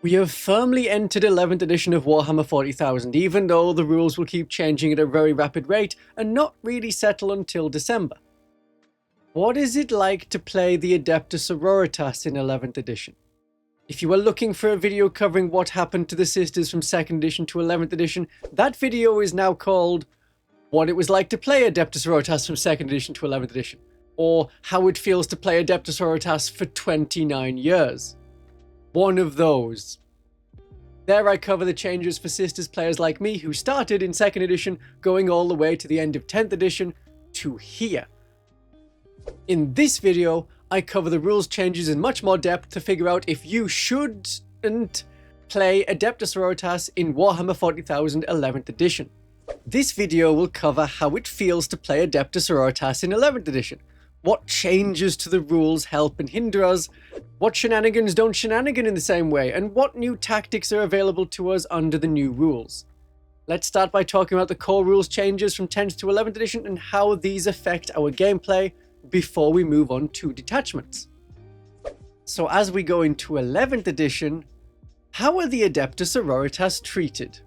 We have firmly entered 11th edition of Warhammer 40,000, even though the rules will keep changing at a very rapid rate and not really settle until December. What is it like to play the Adepta Sororitas in 11th edition? If you are looking for a video covering what happened to the sisters from 2nd edition to 11th edition, that video is now called What It Was Like to Play Adepta Sororitas from 2nd edition to 11th edition, or How It Feels to Play Adepta Sororitas for 29 years. One of those. There I cover the changes for sisters players like me who started in 2nd edition going all the way to the end of 10th edition to here. In this video, I cover the rules changes in much more depth to figure out if you shouldn't play Adepta Sororitas in Warhammer 40,000 11th edition. This video will cover how it feels to play Adepta Sororitas in 11th edition, what changes to the rules help and hinder us, what shenanigans don't shenanigan in the same way, and what new tactics are available to us under the new rules. Let's start by talking about the core rules changes from 10th to 11th edition and how these affect our gameplay before we move on to detachments. So as we go into 11th edition, how are the Adepta Sororitas treated?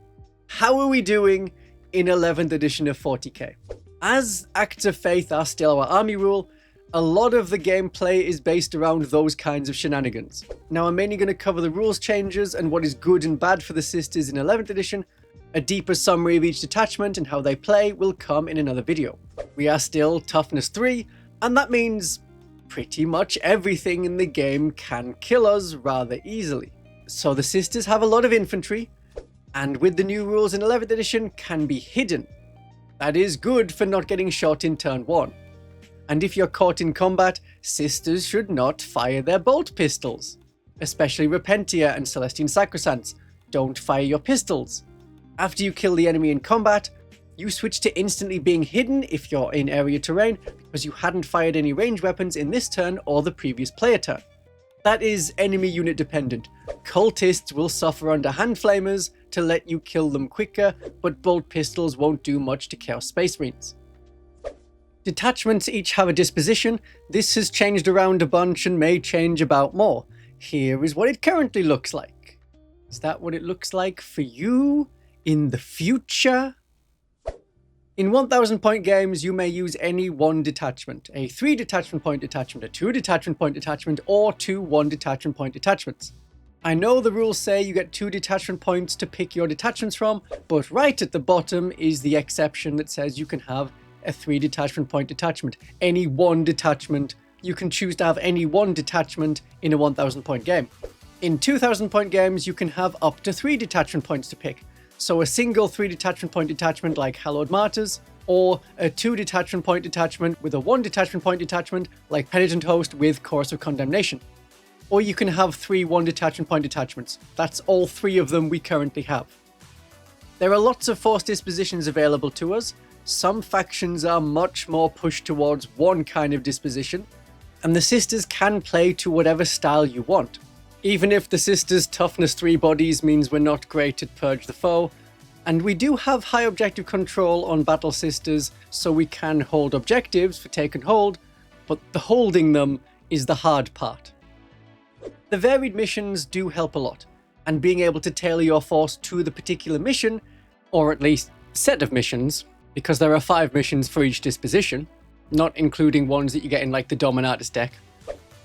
How are we doing in 11th edition of 40k? As Acts of Faith are still our army rule, a lot of the gameplay is based around those kinds of shenanigans. Now I'm mainly going to cover the rules changes and what is good and bad for the sisters in 11th edition. A deeper summary of each detachment and how they play will come in another video. We are still toughness 3, and that means pretty much everything in the game can kill us rather easily. So the sisters have a lot of infantry, and with the new rules in 11th edition can be hidden. That is good for not getting shot in turn 1. And if you're caught in combat, sisters should not fire their bolt pistols. Especially Repentia and Celestine Sacrosancts. Don't fire your pistols. After you kill the enemy in combat, you switch to instantly being hidden if you're in area terrain because you hadn't fired any ranged weapons in this turn or the previous player turn. That is enemy unit dependent. Cultists will suffer under hand flamers to let you kill them quicker, but bolt pistols won't do much to Chaos Space Marines. Detachments each have a disposition. This has changed around a bunch and may change about more. Here is what it currently looks like. Is that what it looks like for you in the future? In 1000 point games, you may use any one detachment, a 3 detachment point detachment, a 2 detachment point detachment, or 2 1 detachment point detachments. I know the rules say you get 2 detachment points to pick your detachments from, but right at the bottom is the exception that says you can have a 3 detachment point detachment. Any one detachment, you can choose to have any one detachment in a 1000 point game. In 2000 point games, you can have up to 3 detachment points to pick. So a single 3 detachment point detachment like Hallowed Martyrs, or a 2 detachment point detachment with a 1 detachment point detachment like Penitent Host with Chorus of Condemnation. Or you can have 3 1 detachment point detachments. That's all 3 of them we currently have. There are lots of force dispositions available to us. Some factions are much more pushed towards one kind of disposition, and the sisters can play to whatever style you want. Even if the sisters' toughness 3 bodies means we're not great at Purge the Foe, and we do have high objective control on Battle Sisters, so we can hold objectives for take and hold, but the holding them is the hard part. The varied missions do help a lot, and being able to tailor your force to the particular mission, or at least set of missions, because there are 5 missions for each disposition, not including ones that you get in like the Dominatus deck.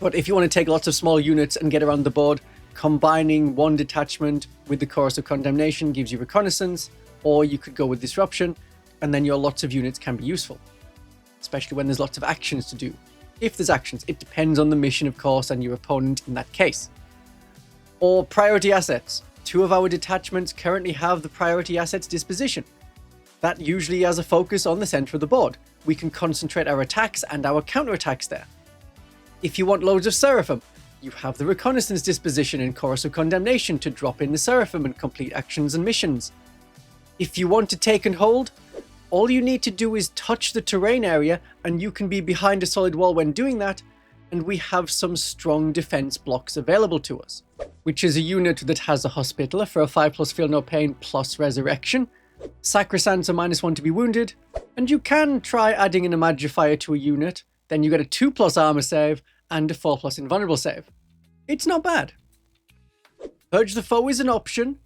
But if you want to take lots of small units and get around the board, combining 1 detachment with the Chorus of Condemnation gives you reconnaissance, or you could go with disruption, and then your lots of units can be useful. Especially when there's lots of actions to do. If there's actions, it depends on the mission of course and your opponent in that case. Or priority assets. 2 of our detachments currently have the priority assets disposition. That usually has a focus on the center of the board. We can concentrate our attacks and our counterattacks there. If you want loads of Seraphim, you have the reconnaissance disposition in Chorus of Condemnation to drop in the Seraphim and complete actions and missions. If you want to take and hold, all you need to do is touch the terrain area and you can be behind a solid wall when doing that, and we have some strong defense blocks available to us, which is a unit that has a Hospitaller for a 5+ Feel No Pain plus Resurrection, Sacrosancts are -1 to be wounded, and you can try adding in a Magifier to a unit, then you get a 2+ armor save and a 4+ invulnerable save. It's not bad. Purge the Foe is an option,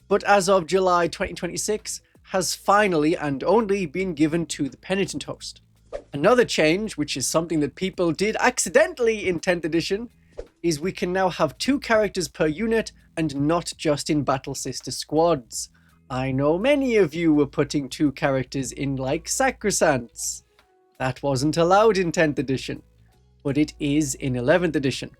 but as of July 2026, has finally and only been given to the Penitent Host. Another change, which is something that people did accidentally in 10th edition, is we can now have 2 characters per unit and not just in Battle Sister squads. I know many of you were putting 2 characters in like Sacrosancts. That wasn't allowed in 10th edition, but it is in 11th edition.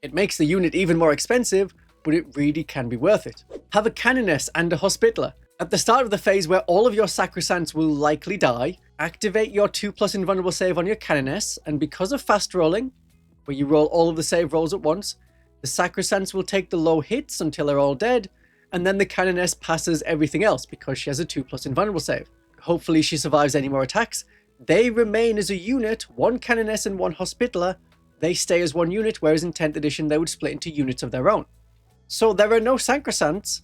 It makes the unit even more expensive, but it really can be worth it. Have a Canoness and a Hospitaller. At the start of the phase where all of your Sacrosancts will likely die, activate your 2+ invulnerable save on your Canoness, and because of fast rolling, where you roll all of the save rolls at once, the Sacrosancts will take the low hits until they're all dead, and then the Canoness passes everything else because she has a 2+ invulnerable save. Hopefully she survives any more attacks. They remain as a unit, 1 Canoness and 1 Hospitaller. They stay as 1 unit, whereas in 10th edition they would split into units of their own. So there are no Sacrosancts,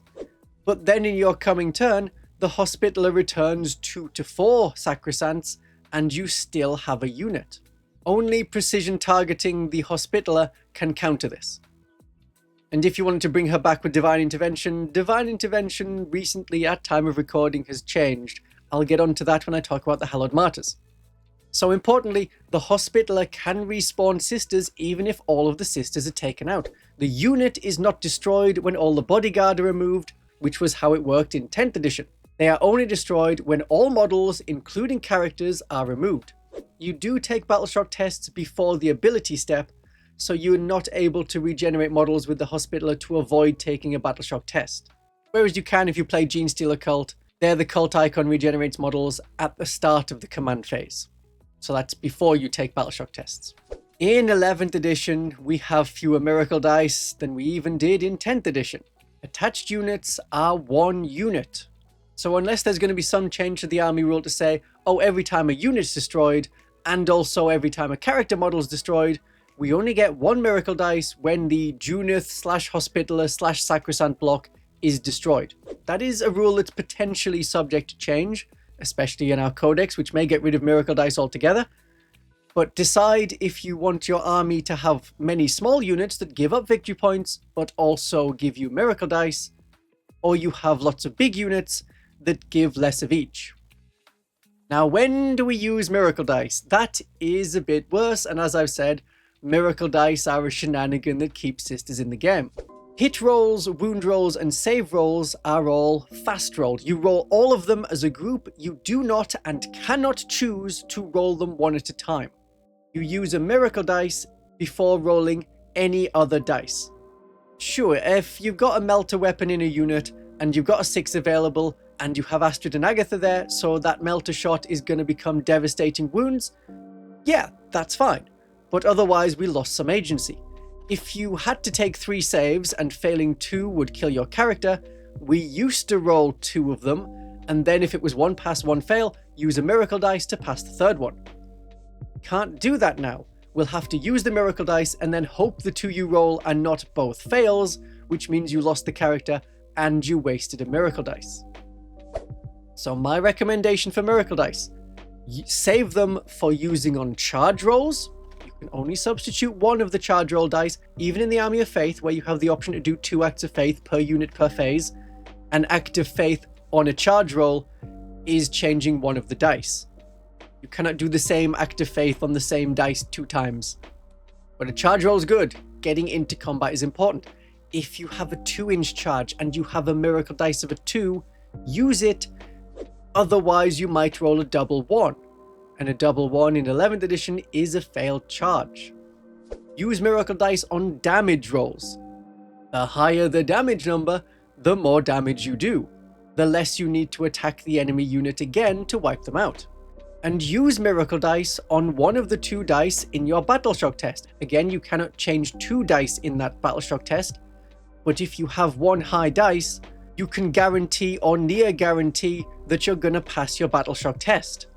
but then in your coming turn, the Hospitaller returns 2 to 4 Sacrosancts, and you still have a unit. Only precision targeting the Hospitaller can counter this. And if you wanted to bring her back with Divine Intervention recently at time of recording has changed. I'll get onto that when I talk about the Hallowed Martyrs. So importantly, the Hospitaller can respawn sisters even if all of the sisters are taken out. The unit is not destroyed when all the bodyguard are removed, which was how it worked in 10th edition. They are only destroyed when all models, including characters, are removed. You do take Battleshock tests before the ability step, so you're not able to regenerate models with the Hospitaller to avoid taking a Battleshock test. Whereas you can if you play Genestealer Cult. There the cult icon regenerates models at the start of the command phase. So that's before you take Battleshock tests. In 11th edition, we have fewer miracle dice than we even did in 10th edition. Attached units are 1 unit. So unless there's going to be some change to the army rule to say, oh, every time a unit is destroyed, and also every time a character model is destroyed, we only get 1 miracle dice when the Junith/Hospitaller/Sacrosanct block is destroyed. That is a rule that's potentially subject to change, especially in our codex, which may get rid of miracle dice altogether. But decide if you want your army to have many small units that give up victory points, but also give you miracle dice, or you have lots of big units that give less of each. Now, when do we use miracle dice? That is a bit worse, and as I've said, miracle dice are a shenanigan that keeps sisters in the game. Hit rolls, wound rolls, and save rolls are all fast rolled. You roll all of them as a group. You do not and cannot choose to roll them one at a time. You use a miracle dice before rolling any other dice. Sure, if you've got a melter weapon in a unit and you've got a 6 available and you have Astrid and Agatha there, so that melter shot is going to become devastating wounds, yeah, that's fine. But otherwise we lost some agency. If you had to take 3 saves and failing 2 would kill your character, we used to roll 2 of them, and then if it was 1 pass, 1 fail, use a miracle dice to pass the 3rd one. Can't do that now. We'll have to use the miracle dice and then hope the 2 you roll are not both fails, which means you lost the character and you wasted a miracle dice. So my recommendation for miracle dice, save them for using on charge rolls. You can only substitute 1 of the charge roll dice, even in the Army of Faith, where you have the option to do 2 acts of faith per unit per phase. An act of faith on a charge roll is changing 1 of the dice. You cannot do the same act of faith on the same dice 2 times. But a charge roll is good. Getting into combat is important. If you have a 2-inch charge and you have a miracle dice of a 2, use it. Otherwise, you might roll a double 1. And a double 1 in 11th edition is a failed charge. Use miracle dice on damage rolls. The higher the damage number, the more damage you do. The less you need to attack the enemy unit again to wipe them out. And use miracle dice on 1 of the 2 dice in your Battleshock test. Again, you cannot change 2 dice in that Battleshock test, but if you have 1 high dice, you can guarantee or near guarantee that you're gonna pass your Battleshock test.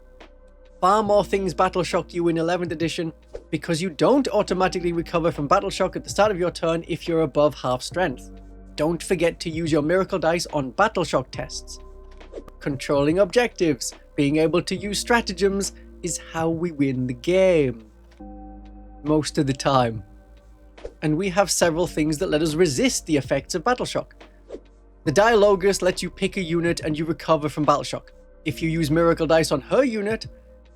Far more things Battleshock you in 11th edition because you don't automatically recover from Battleshock at the start of your turn if you're above half strength. Don't forget to use your miracle dice on Battleshock tests. Controlling objectives, being able to use stratagems is how we win the game. Most of the time. And we have several things that let us resist the effects of Battleshock. The Dialogus lets you pick a unit and you recover from Battleshock. If you use Miracle Dice on her unit,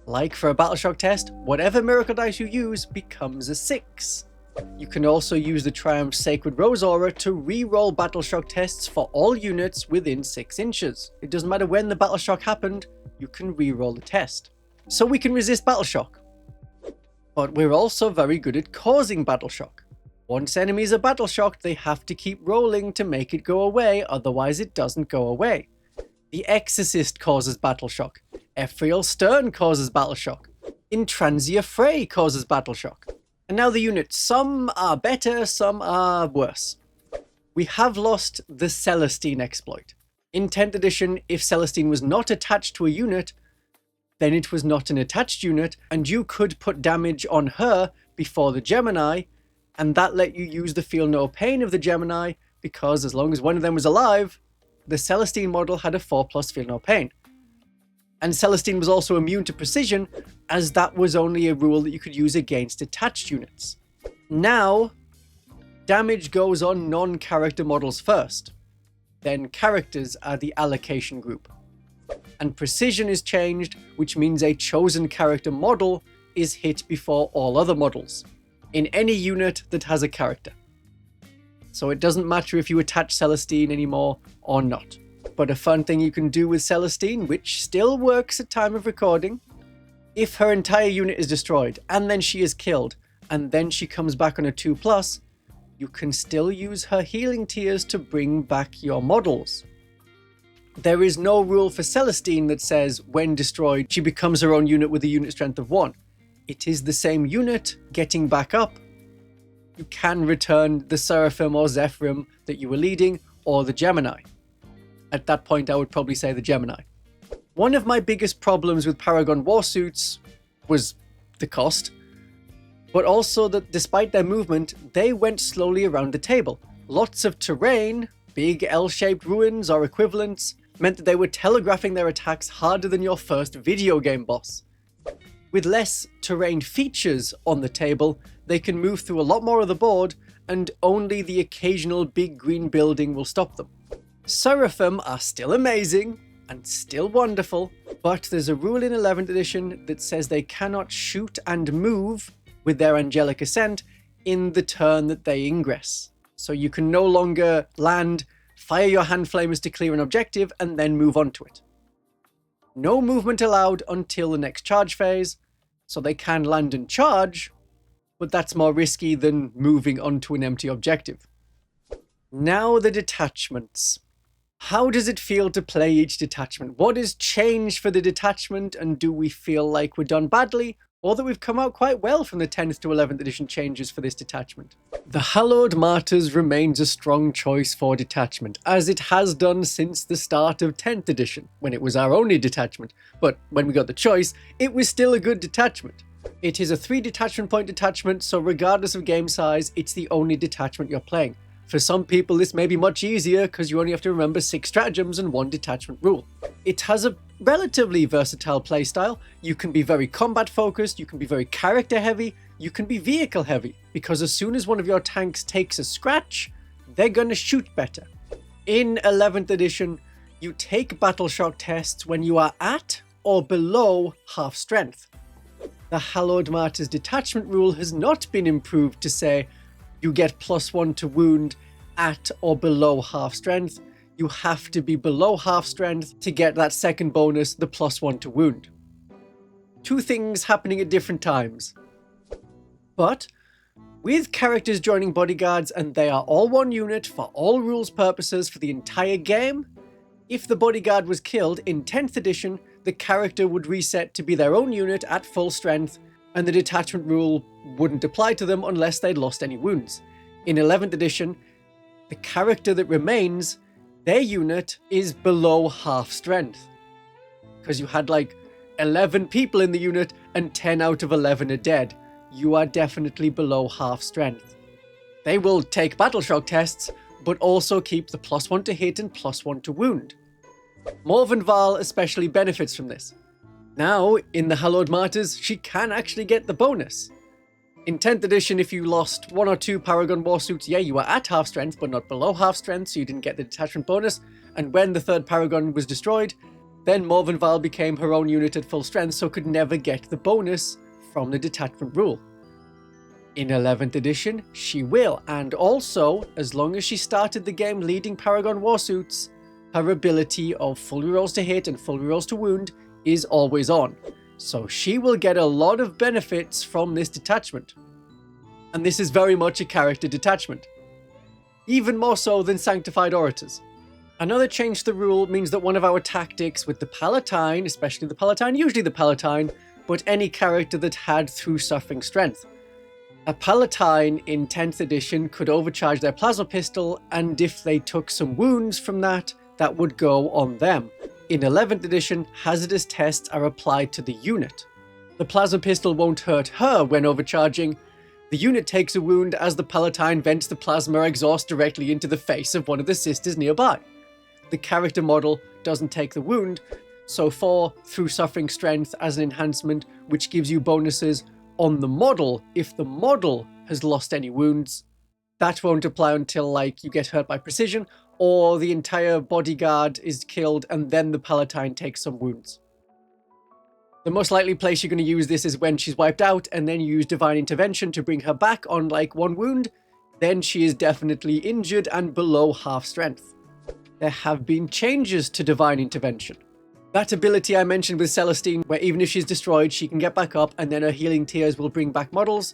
like for a Battleshock test, whatever Miracle Dice you use becomes a 6. You can also use the Triumph Sacred Rose Aura to re-roll Battleshock tests for all units within 6 inches. It doesn't matter when the Battleshock happened, you can re-roll the test. So we can resist Battleshock. But we're also very good at causing Battleshock. Once enemies are Battleshocked, they have to keep rolling to make it go away, otherwise it doesn't go away. The Exorcist causes Battleshock. Ephriel Stern causes Battleshock. Intransia Frey causes Battleshock. And now the units. Some are better, some are worse. We have lost the Celestine exploit. In 10th edition, if Celestine was not attached to a unit, then it was not an attached unit, and you could put damage on her before the Gemini, and that let you use the Feel No Pain of the Gemini, because as long as one of them was alive, the Celestine model had a 4+ Feel No Pain. And Celestine was also immune to precision, as that was only a rule that you could use against attached units. Now, damage goes on non-character models first. Then characters are the allocation group. And precision is changed, which means a chosen character model is hit before all other models, in any unit that has a character. So it doesn't matter if you attach Celestine anymore or not. But a fun thing you can do with Celestine, which still works at time of recording, if her entire unit is destroyed, and then she is killed, and then she comes back on a 2+, you can still use her healing tears to bring back your models. There is no rule for Celestine that says when destroyed, she becomes her own unit with a unit strength of 1. It is the same unit getting back up. You can return the Seraphim or Zephyrim that you were leading, or the Gemini. At that point, I would probably say the Gemini. One of my biggest problems with Paragon Warsuits was the cost, but also that despite their movement, they went slowly around the table. Lots of terrain, big L-shaped ruins or equivalents, meant that they were telegraphing their attacks harder than your first video game boss. With less terrain features on the table, they can move through a lot more of the board, and only the occasional big green building will stop them. Seraphim are still amazing and still wonderful, but there's a rule in 11th edition that says they cannot shoot and move with their angelic ascent in the turn that they ingress. So you can no longer land, fire your hand flamers to clear an objective, and then move on to it. No movement allowed until the next charge phase, so they can land and charge, but that's more risky than moving onto an empty objective. Now the detachments. How does it feel to play each detachment? What has changed for the detachment, and do we feel like we're done badly, or that we've come out quite well from the 10th to 11th edition changes for this detachment? The Hallowed Martyrs remains a strong choice for detachment, as it has done since the start of 10th edition, when it was our only detachment, but when we got the choice, it was still a good detachment. It is a 3 detachment point detachment, so regardless of game size, it's the only detachment you're playing. For some people, this may be much easier because you only have to remember 6 stratagems and 1 detachment rule. It has a relatively versatile playstyle. You can be very combat focused, you can be very character heavy, you can be vehicle heavy, because as soon as one of your tanks takes a scratch, they're gonna shoot better. In 11th edition, you take Battleshock tests when you are at or below half strength. The Hallowed Martyrs detachment rule has not been improved to say you get +1 to wound at or below half strength. You have to be below half strength to get that second bonus, the +1 to wound. 2 things happening at different times. But with characters joining bodyguards and they are all 1 unit for all rules purposes for the entire game, if the bodyguard was killed in 10th edition, the character would reset to be their own unit at full strength, and the detachment rule wouldn't apply to them unless they'd lost any wounds. In 11th edition, the character that remains, their unit is below half strength. Because you had like 11 people in the unit and 10 out of 11 are dead. You are definitely below half strength. They will take Battleshock tests, but also keep the +1 to hit and +1 to wound. Morven Val especially benefits from this. Now, in the Hallowed Martyrs, she can actually get the bonus. In 10th edition, if you lost 1 or 2 Paragon Warsuits, yeah, you were at half strength, but not below half strength, so you didn't get the detachment bonus. And when the 3rd Paragon was destroyed, then Morvenval became her own unit at full strength, so could never get the bonus from the detachment rule. In 11th edition, she will, and also, as long as she started the game leading Paragon Warsuits, her ability of full rerolls to hit and full rerolls to wound is always on. So she will get a lot of benefits from this detachment. And this is very much a character detachment. Even more so than Sanctified Orators. Another change to the rule means that one of our tactics with the Palatine, especially the Palatine, usually the Palatine, but any character that had through suffering strength. A Palatine in 10th edition could overcharge their plasma pistol, and if they took some wounds from that, that would go on them. In 11th edition, hazardous tests are applied to the unit. The plasma pistol won't hurt her when overcharging. The unit takes a wound as the Palatine vents the plasma exhaust directly into the face of one of the sisters nearby. The character model doesn't take the wound, so for through suffering strength as an enhancement, which gives you bonuses on the model if the model has lost any wounds, that won't apply until like you get hurt by precision, or the entire bodyguard is killed and then the Palatine takes some wounds. The most likely place you're going to use this is when she's wiped out, and then you use Divine Intervention to bring her back on like 1 wound, then she is definitely injured and below half strength. There have been changes to Divine Intervention. That ability I mentioned with Celestine, where even if she's destroyed, she can get back up and then her healing tears will bring back models.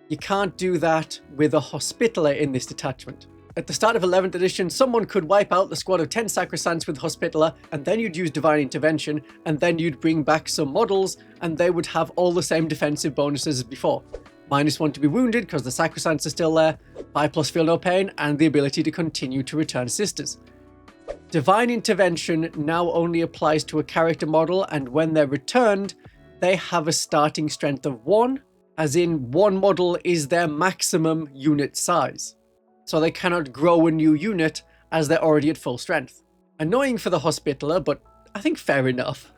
You can't do that with a Hospitaller in this detachment. At the start of 11th edition, someone could wipe out the squad of 10 Sacrosants with Hospitaller, and then you'd use Divine Intervention, and then you'd bring back some models, and they would have all the same defensive bonuses as before. -1 to be wounded, because the Sacrosants are still there, 5+ feel no pain, and the ability to continue to return sisters. Divine Intervention now only applies to a character model, and when they're returned, they have a starting strength of 1, as in 1 model is their maximum unit size. So they cannot grow a new unit as they're already at full strength. Annoying for the Hospitaller, but I think fair enough.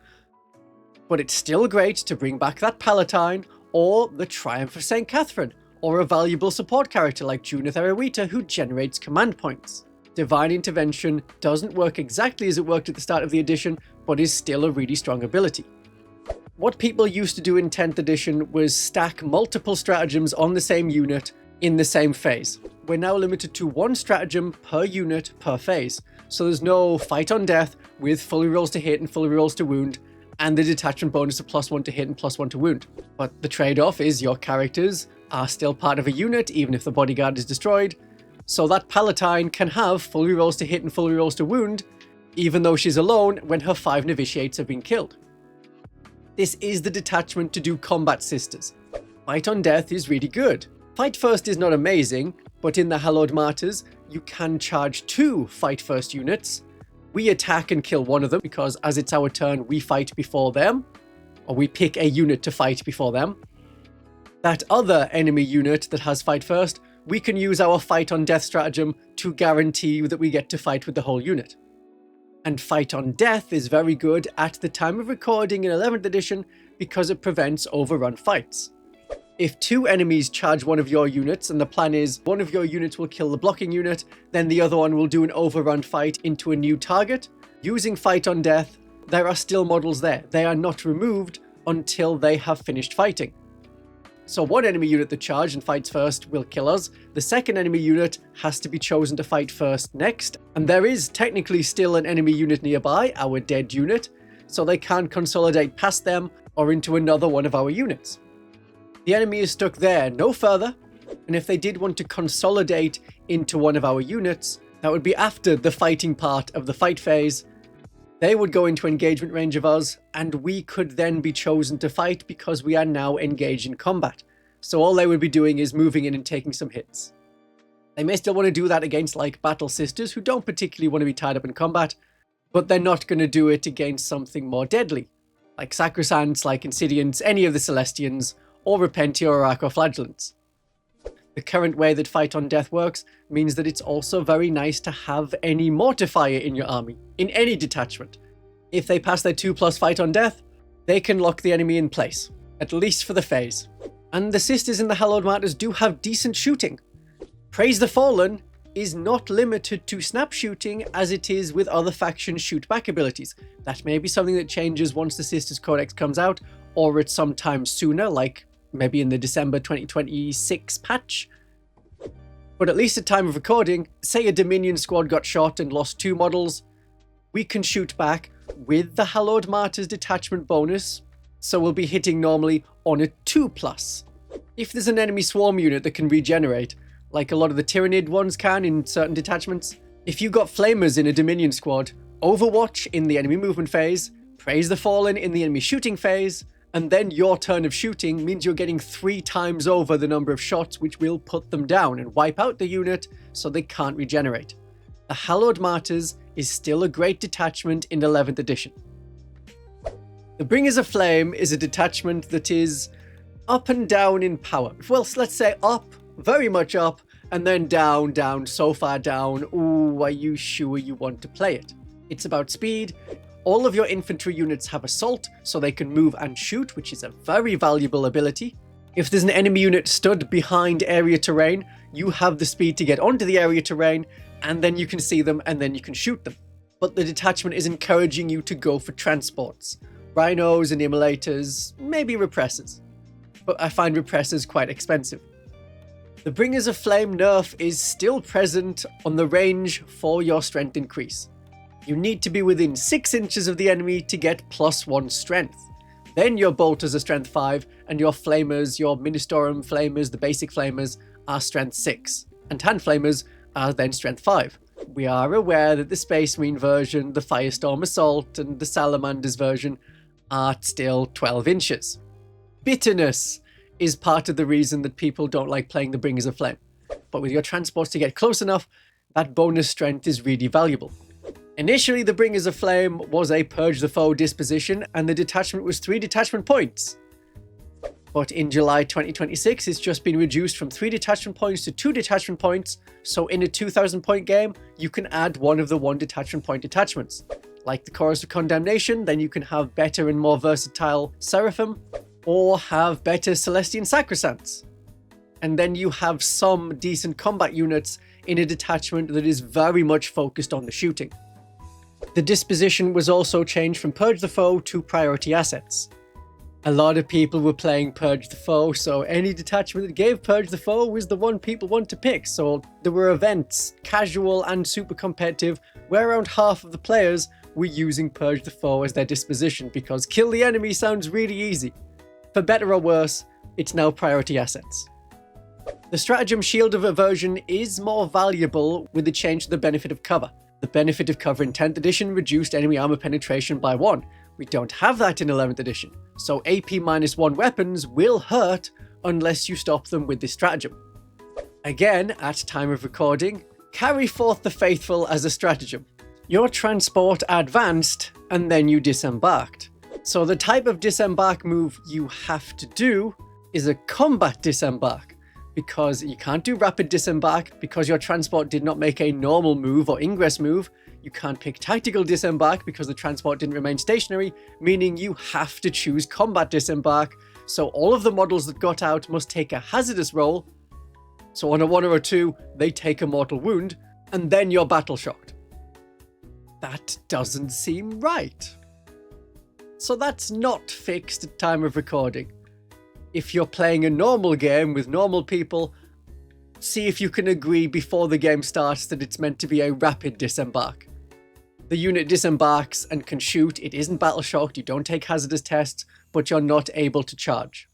But it's still great to bring back that Palatine, or the Triumph of St. Catherine, or a valuable support character like Junith Erewhita who generates command points. Divine Intervention doesn't work exactly as it worked at the start of the edition, but is still a really strong ability. What people used to do in 10th edition was stack multiple stratagems on the same unit in the same phase. We're now limited to 1 stratagem per unit per phase, so there's no fight on death with full rerolls to hit and full rerolls to wound, and the detachment bonus of +1 to hit and +1 to wound. But the trade-off is your characters are still part of a unit even if the bodyguard is destroyed, so that Palatine can have full rerolls to hit and full rerolls to wound, even though she's alone when her 5 novitiates have been killed. This is the detachment to do combat sisters. Fight on death is really good. Fight first is not amazing, but in the Hallowed Martyrs, you can charge 2 fight first units. We attack and kill one of them because as it's our turn, we fight before them, or we pick a unit to fight before them. That other enemy unit that has fight first, we can use our fight on death stratagem to guarantee that we get to fight with the whole unit. And fight on death is very good at the time of recording in 11th edition because it prevents overrun fights. If 2 enemies charge one of your units and the plan is one of your units will kill the blocking unit, then the other one will do an overrun fight into a new target, using fight on death, there are still models there. They are not removed until they have finished fighting. So one enemy unit that charged and fights first will kill us. The second enemy unit has to be chosen to fight first next. And there is technically still an enemy unit nearby, our dead unit, so they can't consolidate past them or into another one of our units. The enemy is stuck there, no further, and if they did want to consolidate into one of our units, that would be after the fighting part of the fight phase. They would go into engagement range of us, and we could then be chosen to fight because we are now engaged in combat. So all they would be doing is moving in and taking some hits. They may still want to do that against like Battle Sisters who don't particularly want to be tied up in combat, but they're not going to do it against something more deadly, like Sacrosants, like Insidiants, any of the Celestians, or Repentia or Archoflagellants. The current way that Fight on Death works means that it's also very nice to have any Mortifier in your army, in any detachment. If they pass their 2+ Fight on Death, they can lock the enemy in place, at least for the phase. And the sisters in the Hallowed Martyrs do have decent shooting. Praise the Fallen is not limited to snap shooting as it is with other factions' shoot back abilities. That may be something that changes once the Sisters Codex comes out, or at some time sooner, like maybe in the December 2026 patch. But at least at time of recording, say a Dominion squad got shot and lost 2 models, we can shoot back with the Hallowed Martyrs detachment bonus, so we'll be hitting normally on a 2+. If there's an enemy swarm unit that can regenerate, like a lot of the Tyrannid ones can in certain detachments, if you got Flamers in a Dominion squad, Overwatch in the enemy movement phase, Praise the Fallen in the enemy shooting phase, and then your turn of shooting means you're getting 3 times over the number of shots, which will put them down and wipe out the unit so they can't regenerate. The Hallowed Martyrs is still a great detachment in 11th edition. The Bringers of Flame is a detachment that is up and down in power. Well, let's say up, very much up, and then down, down, so far down. Ooh, are you sure you want to play it? It's about speed. All of your infantry units have assault, so they can move and shoot, which is a very valuable ability. If there's an enemy unit stood behind area terrain, you have the speed to get onto the area terrain, and then you can see them, and then you can shoot them. But the detachment is encouraging you to go for transports. Rhinos and immolators, maybe repressors. But I find repressors quite expensive. The Bringers of Flame nerf is still present on the range for your strength increase. You need to be within 6 inches of the enemy to get +1 strength. Then your bolters are strength 5, and your flamers, your Ministorum flamers, the basic flamers, are strength 6. And hand flamers are then strength 5. We are aware that the Space Marine version, the Firestorm Assault, and the Salamanders version are still 12 inches. Bitterness is part of the reason that people don't like playing the Bringers of Flame. But with your transports to get close enough, that bonus strength is really valuable. Initially, the Bringers of Flame was a Purge the Foe disposition, and the detachment was 3 detachment points. But in July 2026, it's just been reduced from 3 detachment points to 2 detachment points, so in a 2,000 point game, you can add one of the 1 detachment point detachments. Like the Chorus of Condemnation, then you can have better and more versatile Seraphim, or have better Celestian Sacrosancts. And then you have some decent combat units in a detachment that is very much focused on the shooting. The disposition was also changed from Purge the Foe to Priority Assets. A lot of people were playing Purge the Foe, so any detachment that gave Purge the Foe was the one people want to pick. So there were events, casual and super competitive, where around half of the players were using Purge the Foe as their disposition because kill the enemy sounds really easy. For better or worse, it's now Priority Assets. The Stratagem Shield of Aversion is more valuable with the change to the Benefit of Cover. The Benefit of Cover in 10th edition reduced enemy armor penetration by 1. We don't have that in 11th edition, so AP-1 weapons will hurt unless you stop them with this stratagem. Again, at time of recording, carry forth the faithful as a stratagem. Your transport advanced and then you disembarked. So the type of disembark move you have to do is a combat disembark, because you can't do rapid disembark because your transport did not make a normal move or ingress move. You can't pick tactical disembark because the transport didn't remain stationary, meaning you have to choose combat disembark. So all of the models that got out must take a hazardous roll. So on a 1 or a 2, they take a mortal wound, and then you're battle shocked. That doesn't seem right. So that's not fixed at time of recording. If you're playing a normal game with normal people, see if you can agree before the game starts that it's meant to be a rapid disembark. The unit disembarks and can shoot. It isn't battle shocked, you don't take hazardous tests, but you're not able to charge.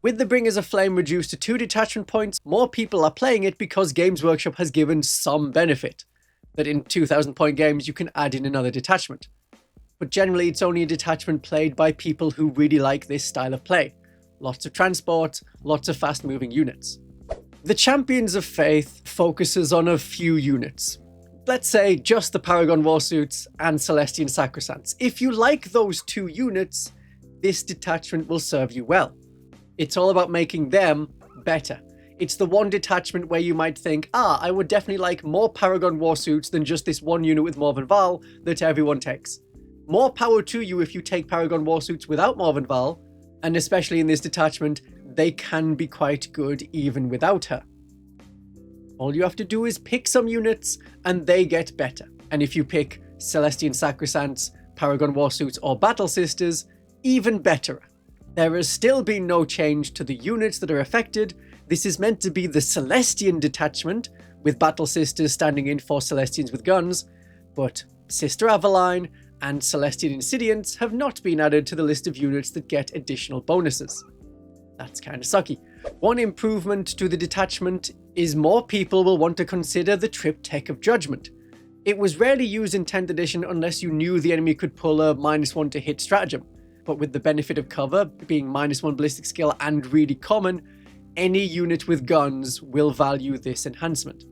With the Bringers of Flame reduced to 2 detachment points, more people are playing it because Games Workshop has given some benefit. That in 2,000 point games you can add in another detachment. But generally it's only a detachment played by people who really like this style of play. Lots of transport, lots of fast moving units. The Champions of Faith focuses on a few units. Let's say just the Paragon Warsuits and Celestian Sacrosancts. If you like those 2 units, this detachment will serve you well. It's all about making them better. It's the one detachment where you might think, I would definitely like more Paragon Warsuits than just this one unit with Morven Val that everyone takes. More power to you if you take Paragon Warsuits without Morven Val, and especially in this detachment, they can be quite good even without her. All you have to do is pick some units and they get better. And if you pick Celestian Sacrosancts, Paragon Warsuits or Battle Sisters, even better. There has still been no change to the units that are affected. This is meant to be the Celestian detachment, with Battle Sisters standing in for Celestians with guns, but Sister Aveline and Celestian Insidiants have not been added to the list of units that get additional bonuses. That's kind of sucky. One improvement to the detachment is more people will want to consider the Triptych of Judgment. It was rarely used in 10th edition unless you knew the enemy could pull a -1 to hit stratagem, but with the benefit of cover being -1 ballistic skill and really common, any unit with guns will value this enhancement.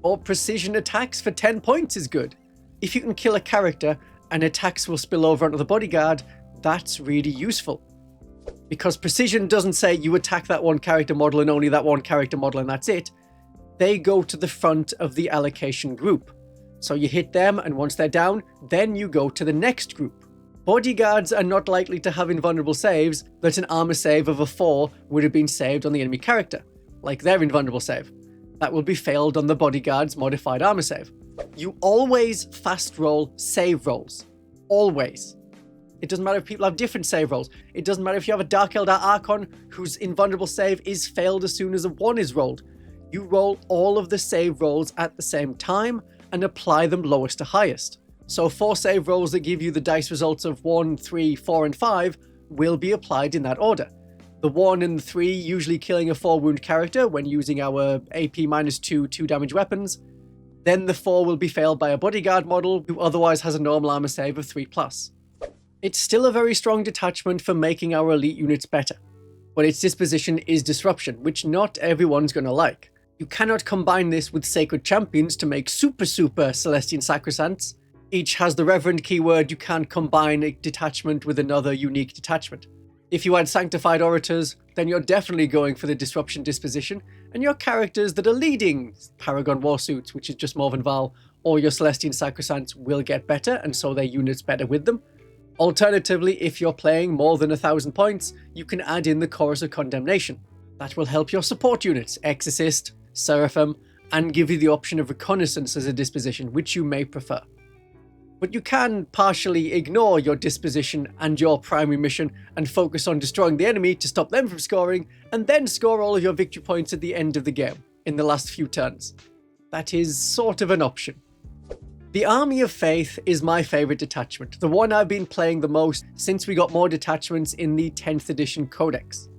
Or precision attacks for 10 points is good. If you can kill a character and attacks will spill over onto the bodyguard, that's really useful. Because precision doesn't say you attack that one character model and only that one character model and that's it. They go to the front of the allocation group. So you hit them, and once they're down, then you go to the next group. Bodyguards are not likely to have invulnerable saves that an armor save of a 4 would have been saved on the enemy character, like their invulnerable save. That will be failed on the bodyguard's modified armor save. You always fast roll save rolls. Always. It doesn't matter if people have different save rolls. It doesn't matter if you have a Dark Eldar Archon whose invulnerable save is failed as soon as a 1 is rolled. You roll all of the save rolls at the same time and apply them lowest to highest. So 4 save rolls that give you the dice results of 1, 3, 4 and 5 will be applied in that order. The 1 and the 3 usually killing a 4 wound character when using our AP -2 2 damage weapons. Then the 4 will be failed by a bodyguard model who otherwise has a normal armor save of 3+. It's still a very strong detachment for making our elite units better, but its disposition is disruption, which not everyone's going to like. You cannot combine this with Sacred Champions to make super Celestian Sacrosancts. Each has the Reverend keyword. You can't combine a detachment with another unique detachment. If you add Sanctified Orators, then you're definitely going for the disruption disposition, and your characters that are leading Paragon Warsuits, which is just Morven Val, or your Celestian Sacrosancts will get better, and so their units better with them. Alternatively, if you're playing more than 1,000 points, you can add in the Chorus of Condemnation. That will help your support units, Exorcist, Seraphim, and give you the option of Reconnaissance as a disposition, which you may prefer. But you can partially ignore your disposition and your primary mission and focus on destroying the enemy to stop them from scoring, and then score all of your victory points at the end of the game, in the last few turns. That is sort of an option. The Army of Faith is my favourite detachment, the one I've been playing the most since we got more detachments in the 10th edition Codex.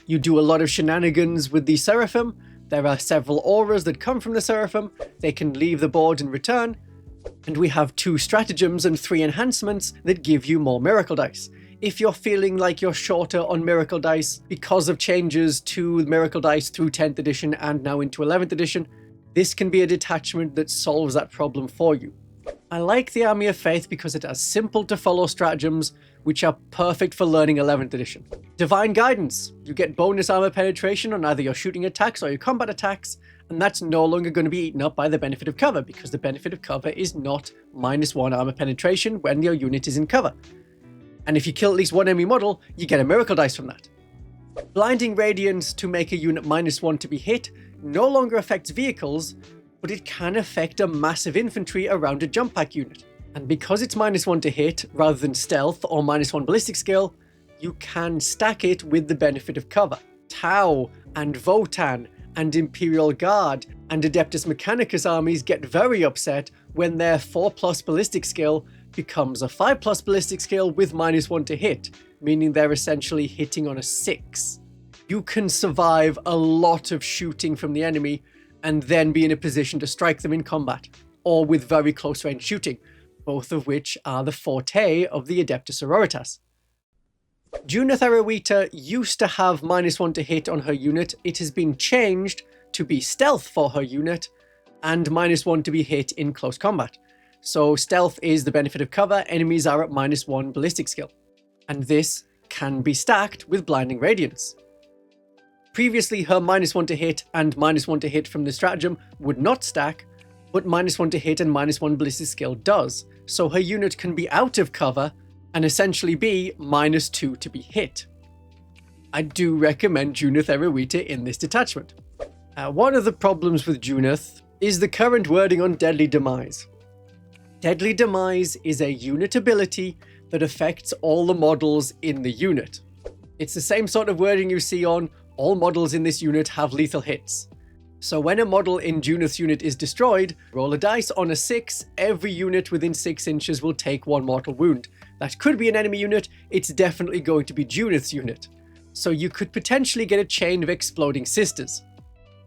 You do a lot of shenanigans with the Seraphim. There are several auras that come from the Seraphim. They can leave the board and return. And we have 2 stratagems and 3 enhancements that give you more miracle dice. If you're feeling like you're shorter on miracle dice because of changes to miracle dice through 10th edition and now into 11th edition, this can be a detachment that solves that problem for you. I like the Army of Faith because it has simple to follow stratagems which are perfect for learning 11th edition. Divine Guidance. You get bonus armor penetration on either your shooting attacks or your combat attacks, and that's no longer going to be eaten up by the benefit of cover, because the benefit of cover is not -1 armor penetration when your unit is in cover. And if you kill at least one enemy model, you get a miracle dice from that. Blinding Radiance to make a unit -1 to be hit no longer affects vehicles, but it can affect a massive infantry around a jump pack unit. And because it's -1 to hit rather than stealth or -1 ballistic skill, you can stack it with the benefit of cover. Tau and Votan and Imperial Guard and Adeptus Mechanicus armies get very upset when their 4+ ballistic skill becomes a 5+ ballistic skill with -1 to hit, meaning they're essentially hitting on a 6. You can survive a lot of shooting from the enemy and then be in a position to strike them in combat, or with very close range shooting, both of which are the forte of the Adepta Sororitas. Junith Arawita used to have -1 to hit on her unit. It has been changed to be stealth for her unit, and -1 to be hit in close combat. So stealth is the benefit of cover, enemies are at -1 ballistic skill. And this can be stacked with Blinding Radiance. Previously, her -1 to hit and -1 to hit from the stratagem would not stack, but -1 to hit and -1 ballistic skill does. So her unit can be out of cover and essentially be -2 to be hit. I do recommend Junith Erewhita in this detachment. One of the problems with Junith is the current wording on Deadly Demise. Deadly Demise is a unit ability that affects all the models in the unit. It's the same sort of wording you see on all models in this unit have lethal hits. So when a model in Junith's unit is destroyed, roll a dice. On a 6, every unit within 6 inches will take 1 mortal wound. That could be an enemy unit, it's definitely going to be Junith's unit. So you could potentially get a chain of exploding sisters.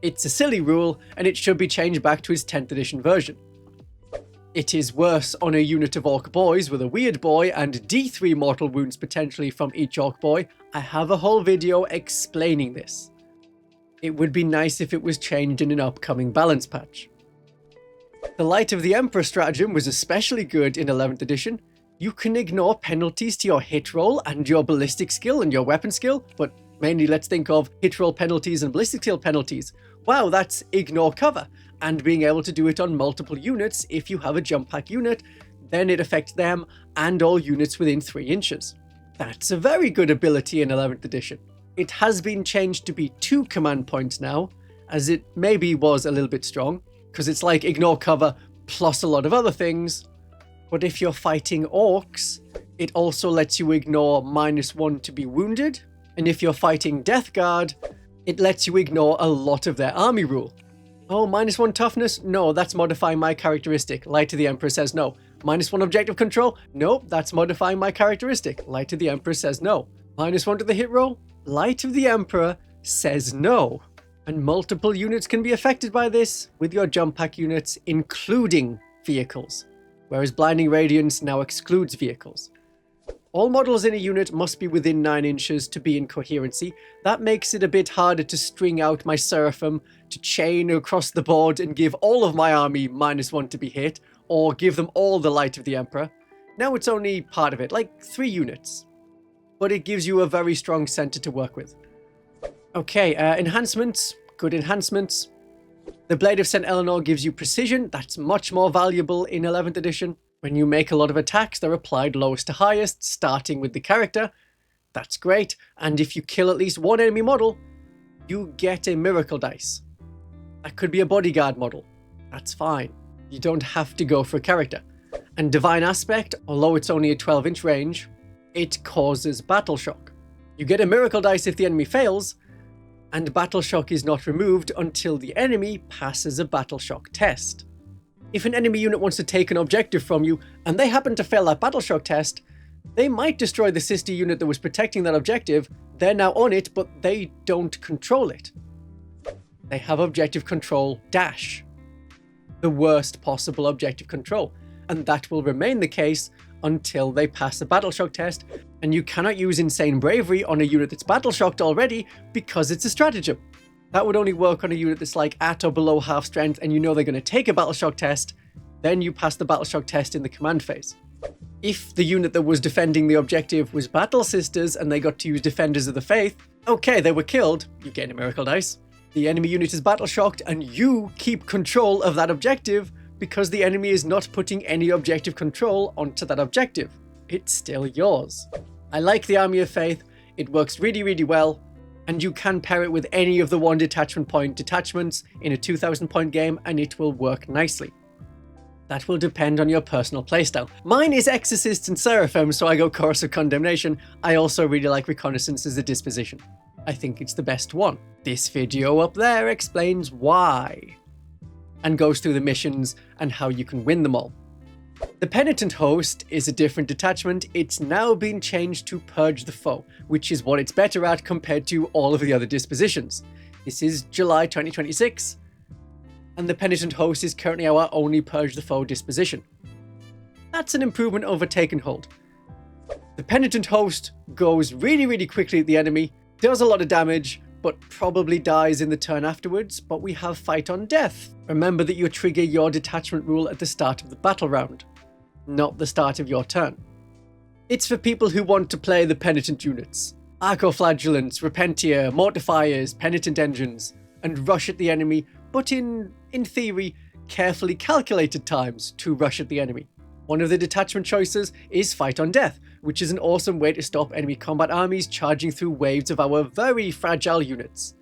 It's a silly rule, and it should be changed back to its 10th edition version. It is worse on a unit of Orc Boys with a Weird Boy and D3 mortal wounds potentially from each Orc Boy. I have a whole video explaining this. It would be nice if it was changed in an upcoming balance patch. The Light of the Emperor stratagem was especially good in 11th edition. You can ignore penalties to your hit roll and your ballistic skill and your weapon skill, but mainly let's think of hit roll penalties and ballistic skill penalties. Wow, that's ignore cover, and being able to do it on multiple units. If you have a jump pack unit, then it affects them and all units within 3 inches. That's a very good ability in 11th edition. It has been changed to be 2 command points now, as it maybe was a little bit strong, because it's like ignore cover plus a lot of other things. But if you're fighting orcs, it also lets you ignore -1 to be wounded, and if you're fighting Death Guard, it lets you ignore a lot of their army rule. Oh, -1 toughness? No, that's modifying my characteristic. Light of the Emperor says no. -1 objective control? Nope, that's modifying my characteristic. Light of the Emperor says no. -1 to the hit roll? Light of the Emperor says no. And multiple units can be affected by this with your jump pack units, including vehicles. Whereas Blinding Radiance now excludes vehicles. All models in a unit must be within 9 inches to be in coherency. That makes it a bit harder to string out my Seraphim, to chain across the board and give all of my army -1 to be hit, or give them all the Light of the Emperor. Now it's only part of it, like 3 units. But it gives you a very strong center to work with. Okay, enhancements. Good enhancements. The Blade of St. Eleanor gives you precision. That's much more valuable in 11th edition. When you make a lot of attacks, they're applied lowest to highest, starting with the character. That's great. And if you kill at least 1 enemy model, you get a miracle dice. That could be a bodyguard model. That's fine. You don't have to go for a character. And Divine Aspect, although it's only a 12-inch range, it causes Battleshock. You get a miracle dice if the enemy fails, and Battleshock is not removed until the enemy passes a Battleshock test. If an enemy unit wants to take an objective from you, and they happen to fail that Battleshock test, they might destroy the sister unit that was protecting that objective. They're now on it, but they don't control it. They have objective control dash. The worst possible objective control. And that will remain the case until they pass the Battleshock test, and you cannot use Insane Bravery on a unit that's Battleshocked already because it's a stratagem. That would only work on a unit that's like at or below half strength and you know they're going to take a Battleshock test, then you pass the Battleshock test in the command phase. If the unit that was defending the objective was Battle Sisters and they got to use Defenders of the Faith, okay, they were killed, you get a miracle dice. The enemy unit is Battleshocked and you keep control of that objective because the enemy is not putting any objective control onto that objective. It's still yours. I like the Army of Faith, it works really, really well, and you can pair it with any of the 1 detachment point detachments in a 2,000 point game and it will work nicely. That will depend on your personal playstyle. Mine is Exorcists and Seraphim, so I go Chorus of Condemnation. I also really like Reconnaissance as a disposition. I think it's the best one. This video up there explains why, and goes through the missions and how you can win them all. The Penitent Host is a different detachment. It's now been changed to Purge the Foe, which is what it's better at compared to all of the other dispositions. This is July 2026, and the Penitent Host is currently our only Purge the Foe disposition. That's an improvement over Taken Hold. The Penitent Host goes really, really quickly at the enemy, does a lot of damage, but probably dies in the turn afterwards, but we have Fight on Death. Remember that you trigger your detachment rule at the start of the battle round, not the start of your turn. It's for people who want to play the Penitent units, Archoflagellants, Repentia, Mortifiers, Penitent Engines, and rush at the enemy, but in theory, carefully calculated times to rush at the enemy. One of the detachment choices is Fight on Death, which is an awesome way to stop enemy combat armies charging through waves of our very fragile units.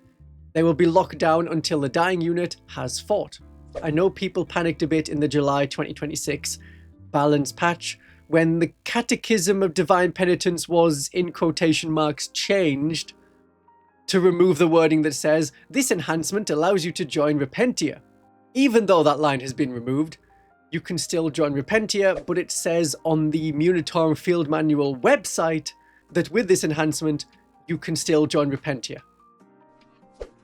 They will be locked down until the dying unit has fought. I know people panicked a bit in the July 2026 balance patch when the Catechism of Divine Penitence was, in quotation marks, changed to remove the wording that says, "This enhancement allows you to join Repentia." Even though that line has been removed, you can still join Repentia, but it says on the Munitorum Field Manual website that with this enhancement, you can still join Repentia.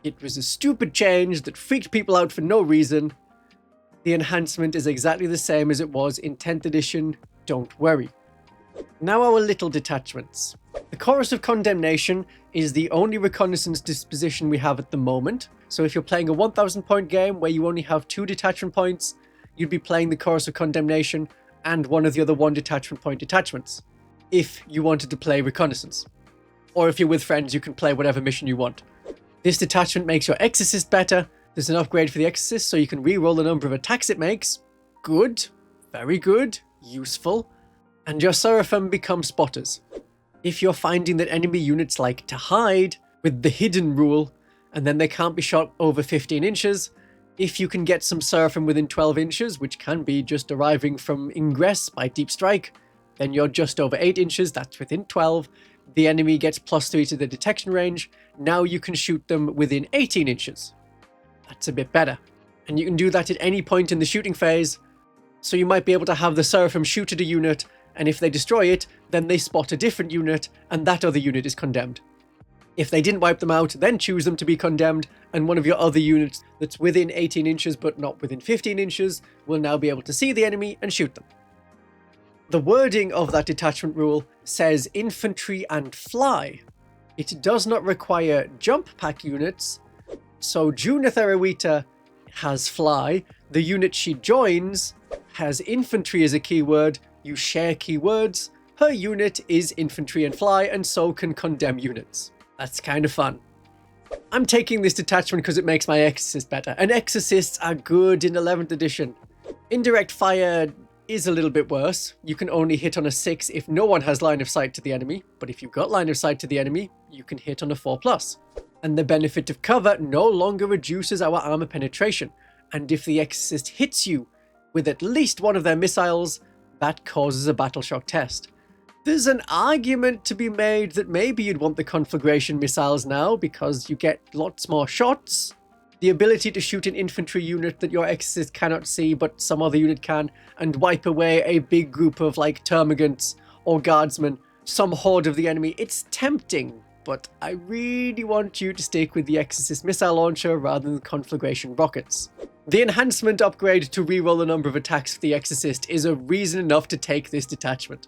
It was a stupid change that freaked people out for no reason. The enhancement is exactly the same as it was in 10th edition, don't worry. Now our little detachments. The Chorus of Condemnation is the only reconnaissance disposition we have at the moment, so if you're playing a 1000 point game where you only have 2 detachment points, you'd be playing the Chorus of Condemnation and one of the other 1 detachment point detachments, if you wanted to play reconnaissance. Or if you're with friends, you can play whatever mission you want. This detachment makes your Exorcist better. There's an upgrade for the Exorcist so you can re-roll the number of attacks it makes. Good. Very good. Useful. And your Seraphim become spotters. If you're finding that enemy units like to hide with the hidden rule, and then they can't be shot over 15 inches, if you can get some Seraphim within 12 inches, which can be just arriving from ingress by deep strike, then you're just over 8 inches, that's within 12. The enemy gets +3 to the detection range. Now you can shoot them within 18 inches. That's a bit better. And you can do that at any point in the shooting phase. So you might be able to have the Seraphim shoot at a unit, and if they destroy it, then they spot a different unit, and that other unit is condemned. If they didn't wipe them out, then choose them to be condemned, and one of your other units that's within 18 inches but not within 15 inches will now be able to see the enemy and shoot them. The wording of that detachment rule says infantry and fly. It does not require jump pack units, so Junith Erewhita has fly, the unit she joins has infantry as a keyword, you share keywords, her unit is infantry and fly, and so can condemn units. That's kind of fun. I'm taking this detachment because it makes my Exorcist better, and Exorcists are good in 11th edition. Indirect fire is a little bit worse. You can only hit on a 6 if no one has line of sight to the enemy, but if you've got line of sight to the enemy, you can hit on a 4+. And the benefit of cover no longer reduces our armor penetration, and if the Exorcist hits you with at least one of their missiles, that causes a Battleshock test. There's an argument to be made that maybe you'd want the conflagration missiles now because you get lots more shots. The ability to shoot an infantry unit that your Exorcist cannot see but some other unit can, and wipe away a big group of like termagants or guardsmen, some horde of the enemy, it's tempting, but I really want you to stick with the Exorcist missile launcher rather than the conflagration rockets. The enhancement upgrade to reroll the number of attacks for the Exorcist is a reason enough to take this detachment.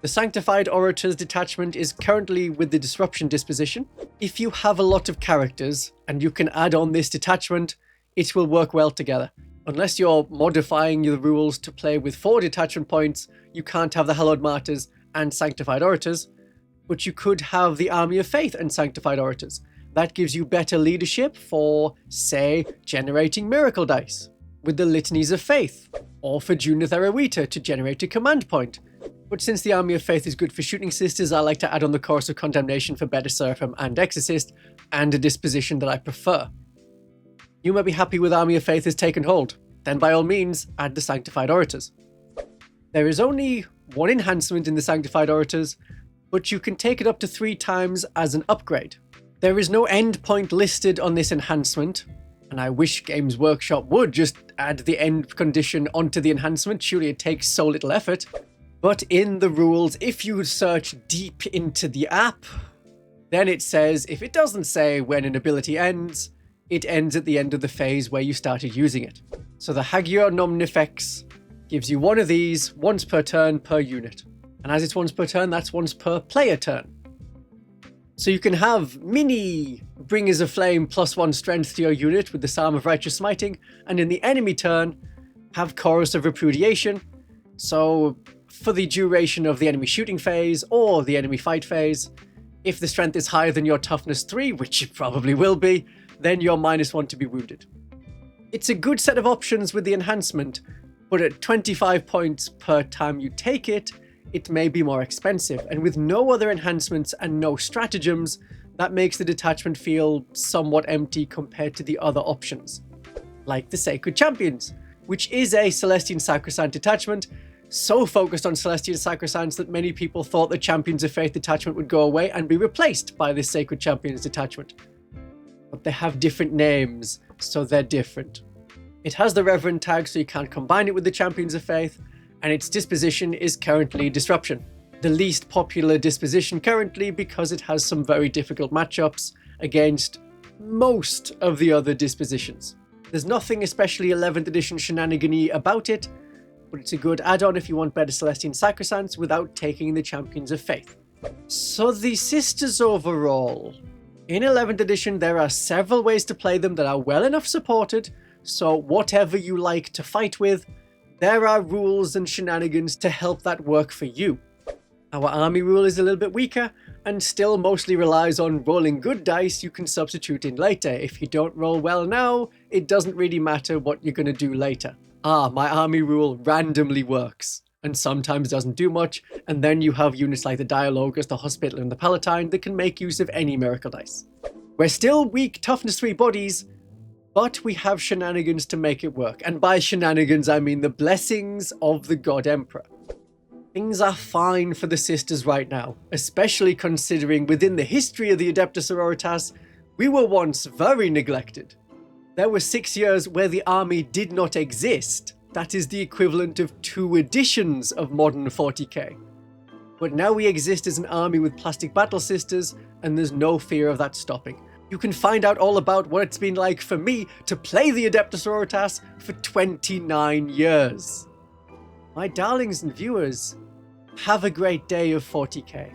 The Sanctified Orators detachment is currently with the Disruption disposition. If you have a lot of characters and you can add on this detachment, it will work well together. Unless you're modifying the rules to play with 4 detachment points, you can't have the Hallowed Martyrs and Sanctified Orators, but you could have the Army of Faith and Sanctified Orators. That gives you better leadership for, say, generating miracle dice, with the Litanies of Faith, or for Junith Erewhita to generate a command point. But since the Army of Faith is good for shooting sisters, I like to add on the Chorus of Condemnation for better Seraphim and Exorcist, and a disposition that I prefer. You might be happy with Army of Faith has taken hold, then by all means, add the Sanctified Orators. There is only 1 enhancement in the Sanctified Orators, but you can take it up to 3 times as an upgrade. There is no end point listed on this enhancement, and I wish Games Workshop would just add the end condition onto the enhancement, surely it takes so little effort. But in the rules, if you search deep into the app, then it says if it doesn't say when an ability ends, it ends at the end of the phase where you started using it. So the Hagior Nomnifex gives you 1 of these once per turn per unit. And as it's once per turn, that's once per player turn. So you can have mini Bringers of Flame +1 strength to your unit with the Psalm of Righteous Smiting, and in the enemy turn, have Chorus of Repudiation. So for the duration of the enemy shooting phase or the enemy fight phase, if the strength is higher than your toughness 3, which it probably will be, then you're -1 to be wounded. It's a good set of options with the enhancement, but at 25 points per time you take it, it may be more expensive, and with no other enhancements and no stratagems, that makes the detachment feel somewhat empty compared to the other options. Like the Sacred Champions, which is a Celestian Sacrosanct detachment, so focused on Celestian Sacrosancts that many people thought the Champions of Faith detachment would go away and be replaced by this Sacred Champions detachment. But they have different names, so they're different. It has the Reverend tag, so you can't combine it with the Champions of Faith, and its disposition is currently Disruption. The least popular disposition currently because it has some very difficult matchups against most of the other dispositions. There's nothing especially 11th edition shenanigan-y about it, but it's a good add-on if you want better Celestian Sacrosancts without taking the Champions of Faith. So the Sisters overall. In 11th edition there are several ways to play them that are well enough supported, so whatever you like to fight with, there are rules and shenanigans to help that work for you. Our army rule is a little bit weaker, and still mostly relies on rolling good dice you can substitute in later. If you don't roll well now, it doesn't really matter what you're going to do later. My army rule randomly works, and sometimes doesn't do much, and then you have units like the Dialogus, the Hospitaller, and the Palatine that can make use of any miracle dice. We're still weak toughness 3 bodies, but we have shenanigans to make it work, and by shenanigans I mean the blessings of the God Emperor. Things are fine for the Sisters right now, especially considering within the history of the Adepta Sororitas, we were once very neglected. There were 6 years where the army did not exist. That is the equivalent of 2 editions of modern 40k. But now we exist as an army with plastic battle sisters, and there's no fear of that stopping. You can find out all about what it's been like for me to play the Adepta Sororitas for 29 years. My darlings and viewers, have a great day of 40k.